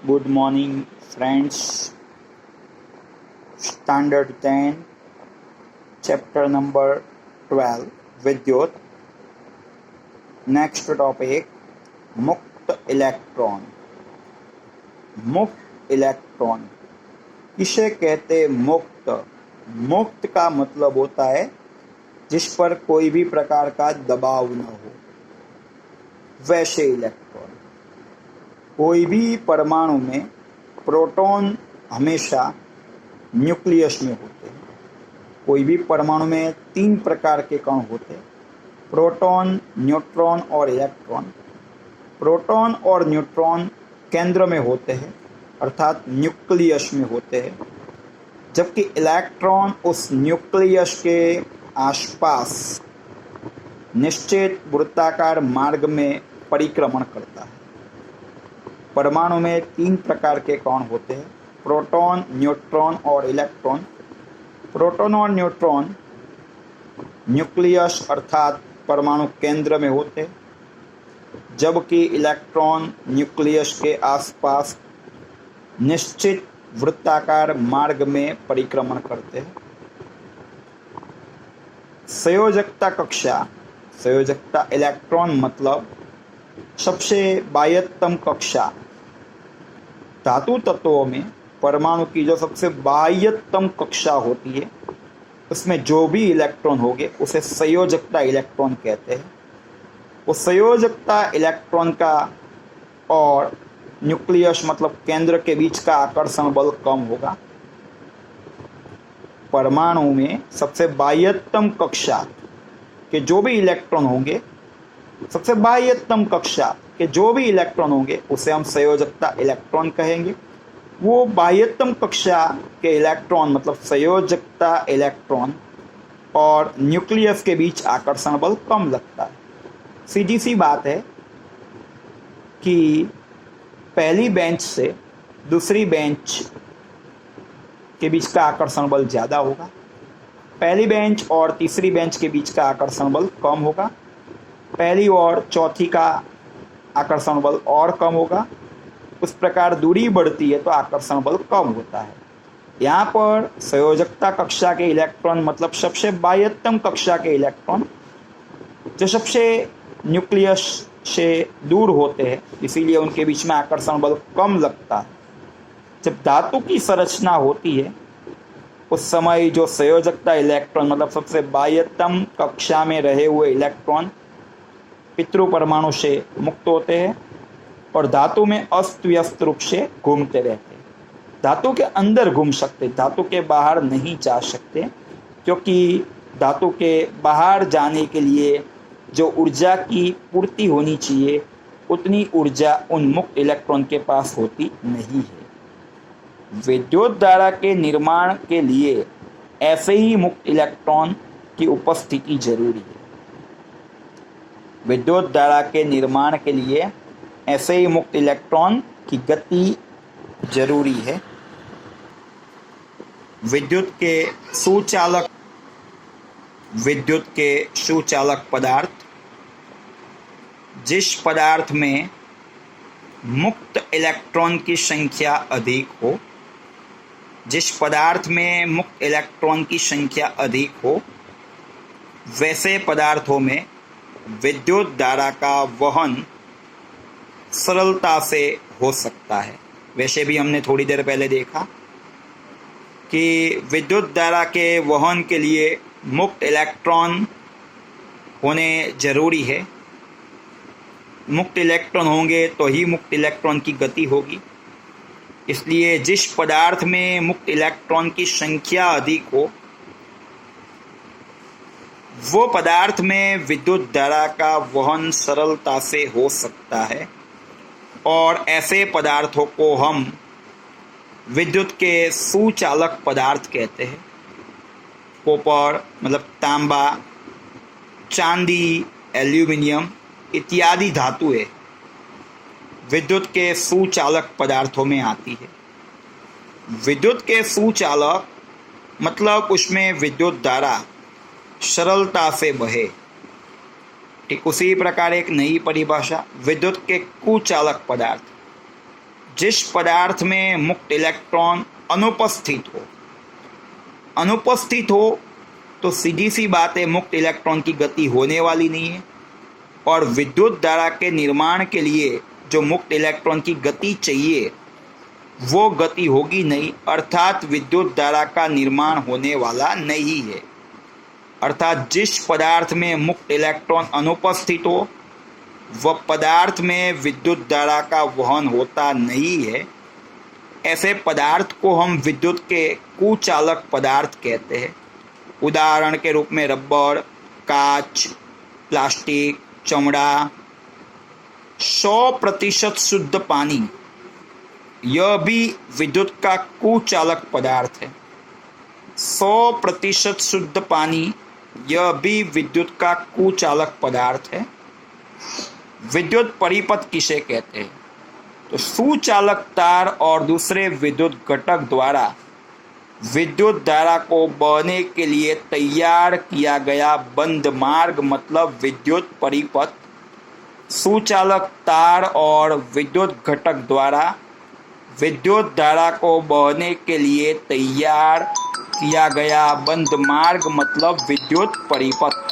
Good morning, friends. Standard 10, chapter number 12, विद्युत. Next topic मुक्त electron. मुक्त इलेक्ट्रॉन किसे कहते? मुक्त. मुक्त का मतलब होता है जिस पर कोई भी प्रकार का दबाव न हो, वैसे इलेक्ट्रॉन. कोई भी परमाणु में प्रोटॉन हमेशा न्यूक्लियस में होते हैं. कोई भी परमाणु में 3 प्रकार के कण होते हैं: प्रोटॉन, न्यूट्रॉन और इलेक्ट्रॉन. प्रोटॉन और न्यूट्रॉन केंद्र में होते हैं, अर्थात न्यूक्लियस में होते हैं, जबकि इलेक्ट्रॉन उस न्यूक्लियस के आसपास निश्चित वृत्ताकार मार्ग में परिक्रमण करता है. परमाणु में 3 प्रकार के कण होते हैं: प्रोटॉन, न्यूट्रॉन और इलेक्ट्रॉन. प्रोटॉन और न्यूट्रॉन न्यूक्लियस अर्थात परमाणु केंद्र में होते हैं, जबकि इलेक्ट्रॉन न्यूक्लियस के आसपास निश्चित वृत्ताकार मार्ग में परिक्रमण करते हैं. संयोजकता कक्षा. संयोजकता इलेक्ट्रॉन मतलब सबसे बाह्यतम कक्षा. धातु तत्वों में परमाणु की जो सबसे बाह्यतम कक्षा होती है, उसमें जो भी इलेक्ट्रॉन होंगे उसे संयोजकता इलेक्ट्रॉन कहते हैं. उस संयोजकता इलेक्ट्रॉन का और न्यूक्लियस मतलब केंद्र के बीच का आकर्षण बल कम होगा. परमाणु में सबसे बाह्यतम कक्षा के जो भी इलेक्ट्रॉन होंगे, सबसे बाह्यतम कक्षा के जो भी इलेक्ट्रॉन होंगे उसे हम संयोजकता इलेक्ट्रॉन कहेंगे. वो बाह्यतम कक्षा के इलेक्ट्रॉन मतलब संयोजकता इलेक्ट्रॉन और न्यूक्लियस के बीच आकर्षण बल कम लगता है. सीधी सी बात है कि पहली बेंच से दूसरी बेंच के बीच का आकर्षण बल ज़्यादा होगा, पहली बेंच और तीसरी बेंच के बीच का आकर्षण बल कम होगा, पहली और चौथी का आकर्षण बल और कम होगा. उस प्रकार दूरी बढ़ती है तो आकर्षण बल कम होता है. यहाँ पर संयोजकता कक्षा के इलेक्ट्रॉन मतलब सबसे बाह्यतम कक्षा के इलेक्ट्रॉन जो सबसे न्यूक्लियस से दूर होते हैं, इसीलिए उनके बीच में आकर्षण बल कम लगता है. जब धातु की संरचना होती है उस समय जो संयोजकता इलेक्ट्रॉन मतलब सबसे बाह्यतम कक्षा में रहे हुए इलेक्ट्रॉन पितृ परमाणु से मुक्त होते हैं और धातु में अस्त व्यस्त रूप से घूमते रहते हैं. धातु के अंदर घूम सकते, धातु के बाहर नहीं जा सकते, क्योंकि धातु के बाहर जाने के लिए जो ऊर्जा की पूर्ति होनी चाहिए उतनी ऊर्जा उन मुक्त इलेक्ट्रॉन के पास होती नहीं है. विद्युत धारा के निर्माण के लिए ऐसे ही मुक्त इलेक्ट्रॉन की उपस्थिति जरूरी है. विद्युत धारा के निर्माण के लिए ऐसे ही मुक्त इलेक्ट्रॉन की गति जरूरी है. विद्युत के सुचालक पदार्थ, जिस पदार्थ में मुक्त इलेक्ट्रॉन की संख्या अधिक हो, जिस पदार्थ में मुक्त इलेक्ट्रॉन की संख्या अधिक हो, वैसे पदार्थों में विद्युत धारा का वहन सरलता से हो सकता है. वैसे भी हमने थोड़ी देर पहले देखा कि विद्युत धारा के वहन के लिए मुक्त इलेक्ट्रॉन होने जरूरी है. मुक्त इलेक्ट्रॉन होंगे तो ही मुक्त इलेक्ट्रॉन की गति होगी. इसलिए जिस पदार्थ में मुक्त इलेक्ट्रॉन की संख्या अधिक हो, वो पदार्थ में विद्युत धारा का वहन सरलता से हो सकता है और ऐसे पदार्थों को हम विद्युत के सुचालक पदार्थ कहते हैं. कॉपर मतलब तांबा, चांदी, एल्यूमिनियम इत्यादि धातुएं विद्युत के सुचालक पदार्थों में आती है. विद्युत के सुचालक मतलब उसमें विद्युत धारा सरलता से बहे. ठीक उसी प्रकार एक नई परिभाषा विद्युत के कुचालक पदार्थ, जिस पदार्थ में मुक्त इलेक्ट्रॉन अनुपस्थित हो तो सीधी सी बात है, मुक्त इलेक्ट्रॉन की गति होने वाली नहीं है। और विद्युत धारा के निर्माण के लिए जो मुक्त इलेक्ट्रॉन की गति चाहिए वो गति होगी नहीं, अर्थात विद्युत धारा का निर्माण होने वाला नहीं है। अर्थात जिस पदार्थ में मुक्त इलेक्ट्रॉन अनुपस्थित हो वह पदार्थ में विद्युत धारा का वहन होता नहीं है। ऐसे पदार्थ को हम विद्युत के कुचालक पदार्थ कहते हैं। उदाहरण के रूप में रबर, कांच, प्लास्टिक, चमड़ा। 100% शुद्ध पानी यह भी विद्युत का कुचालक पदार्थ है। 100% शुद्ध पानी यह भी विद्युत का कुचालक पदार्थ है। विद्युत परिपथ किसे कहते हैं? तो सुचालक तार और दूसरे विद्युत घटक द्वारा विद्युत धारा को बहने के लिए तैयार किया गया बंद मार्ग मतलब विद्युत परिपथ। सुचालक तार और विद्युत घटक द्वारा विद्युत धारा को बहने के लिए तैयार किया गया बंद मार्ग मतलब विद्युत परिपथ।